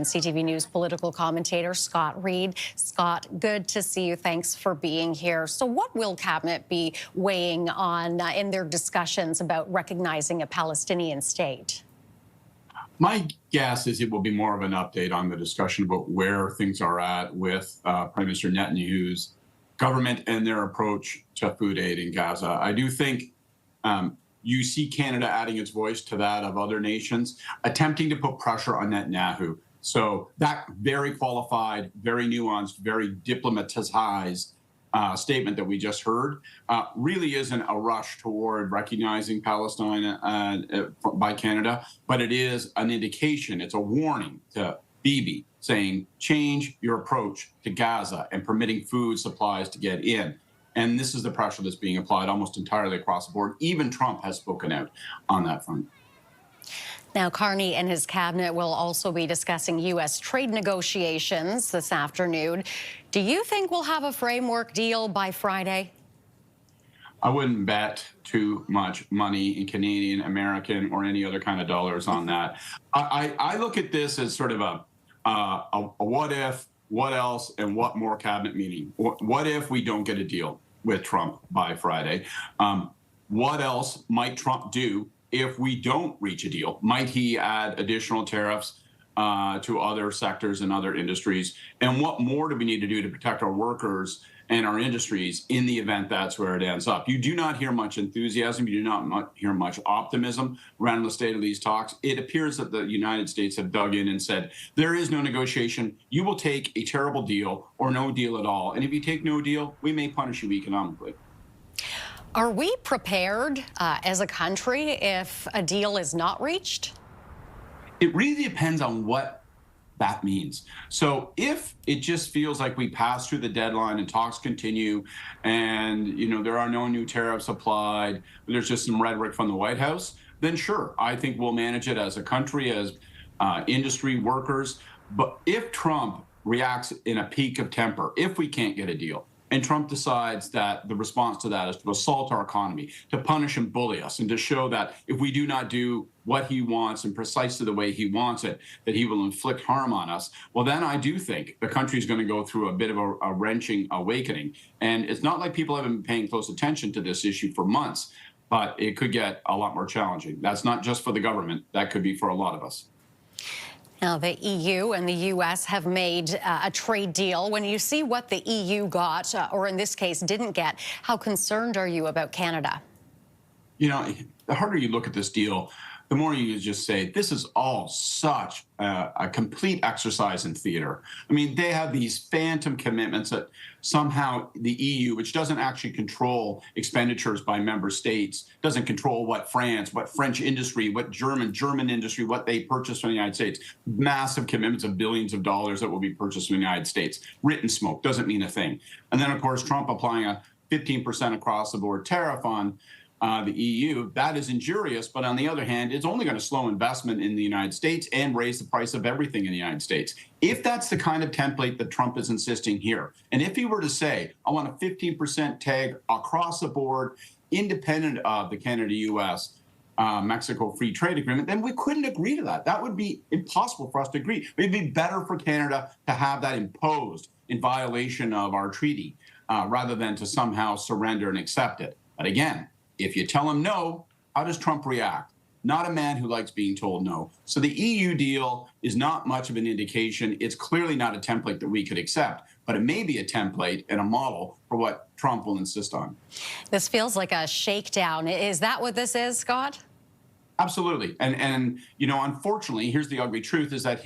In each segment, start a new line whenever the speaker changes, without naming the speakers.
and CTV News political commentator Scott Reid. Scott, good to see you. Thanks for being here. So what will Cabinet be weighing on in their discussions about recognizing a Palestinian state?
My guess is it will be more of an update on the discussion about where things are at with Prime Minister Netanyahu's government and their approach to food aid in Gaza. I do think you see Canada adding its voice to that of other nations, attempting to put pressure on Netanyahu. So that very qualified, very nuanced, very diplomatized statement that we just heard really isn't a rush toward recognizing Palestine by Canada, but it is an indication, it's a warning to Bibi saying, change your approach to Gaza and permitting food supplies to get in. And this is the pressure that's being applied almost entirely across the board. Even Trump has spoken out on that front.
Now, Carney and his cabinet will also be discussing U.S. trade negotiations this afternoon. Do you think we'll have a framework deal by Friday?
I wouldn't bet too much money in Canadian, American, or any other kind of dollars on that. I look at this as sort of a what if, what else, and what more cabinet meeting. What if we don't get a deal with Trump by Friday? What else might Trump do if we don't reach a deal? Might he add additional tariffs to other sectors and other industries? And what more do we need to do to protect our workers and our industries in the event that's where it ends up? You do not hear much enthusiasm. You do not hear much optimism around the state of these talks. It appears that the United States have dug in and said, there is no negotiation. You will take a terrible deal or no deal at all. And if you take no deal, we may punish you economically.
Are we prepared as a country if a deal is not reached?
It really depends on what that means. So if it just feels like we pass through the deadline and talks continue and there are no new tariffs applied, there's just some rhetoric from the White House, then sure, I think we'll manage it as a country, as industry workers. But if Trump reacts in a peak of temper, if we can't get a deal, and Trump decides that the response to that is to assault our economy, to punish and bully us, and to show that if we do not do what he wants and precisely the way he wants it, that he will inflict harm on us, well, then I do think the country is going to go through a bit of a wrenching awakening. And it's not like people haven't been paying close attention to this issue for months, but it could get a lot more challenging. That's not just for the government. That could be for a lot of us.
Now, the EU and the U.S. have made a trade deal. When you see what the EU got, or in this case didn't get, how concerned are you about Canada?
The harder you look at this deal, the more you just say, this is all such a complete exercise in theater. I mean, they have these phantom commitments that somehow the EU, which doesn't actually control expenditures by member states, doesn't control what France, what French industry, what German industry, what they purchase from the United States. Massive commitments of billions of dollars that will be purchased from the United States. Written smoke, doesn't mean a thing. And then, of course, Trump applying a 15% across-the-board tariff on the EU, that is injurious, but on the other hand, it's only going to slow investment in the United States and raise the price of everything in the United States. If that's the kind of template that Trump is insisting here, and if he were to say, I want a 15% tag across the board, independent of the Canada-U.S. Mexico free trade agreement, then we couldn't agree to that. That would be impossible for us to agree. It'd be better for Canada to have that imposed in violation of our treaty rather than to somehow surrender and accept it. But again, if you tell him no, how does Trump react? Not a man who likes being told no. So the EU deal is not much of an indication. It's clearly not a template that we could accept, but it may be a template and a model for what Trump will insist on.
This feels like a shakedown. Is that what this is, Scott?
Absolutely. And unfortunately, here's the ugly truth, is that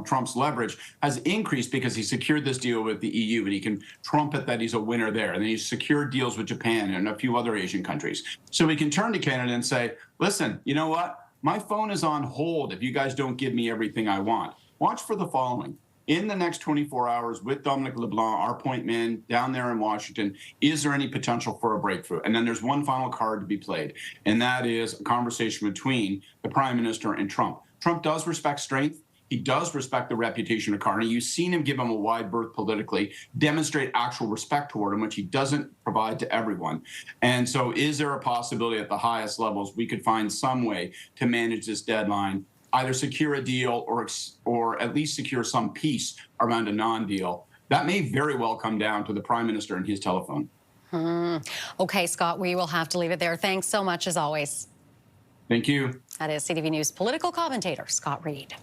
Trump's leverage has increased because he secured this deal with the EU, and he can trumpet that he's a winner there. And then he's secured deals with Japan and a few other Asian countries. So we can turn to Canada and say, listen, you know what? My phone is on hold if you guys don't give me everything I want. Watch for the following. In the next 24 hours with Dominic LeBlanc, our point man down there in Washington, is there any potential for a breakthrough? And then there's one final card to be played, and that is a conversation between the Prime Minister and Trump. Trump does respect strength. He does respect the reputation of Carney. You've seen him give him a wide berth politically, demonstrate actual respect toward him, which he doesn't provide to everyone. And so is there a possibility at the highest levels we could find some way to manage this deadline either secure a deal or at least secure some peace around a non-deal, that may very well come down to the Prime Minister and his telephone.
Okay, Scott, we will have to leave it there. Thanks so much, as always.
Thank you.
That is CTV News political commentator Scott Reid.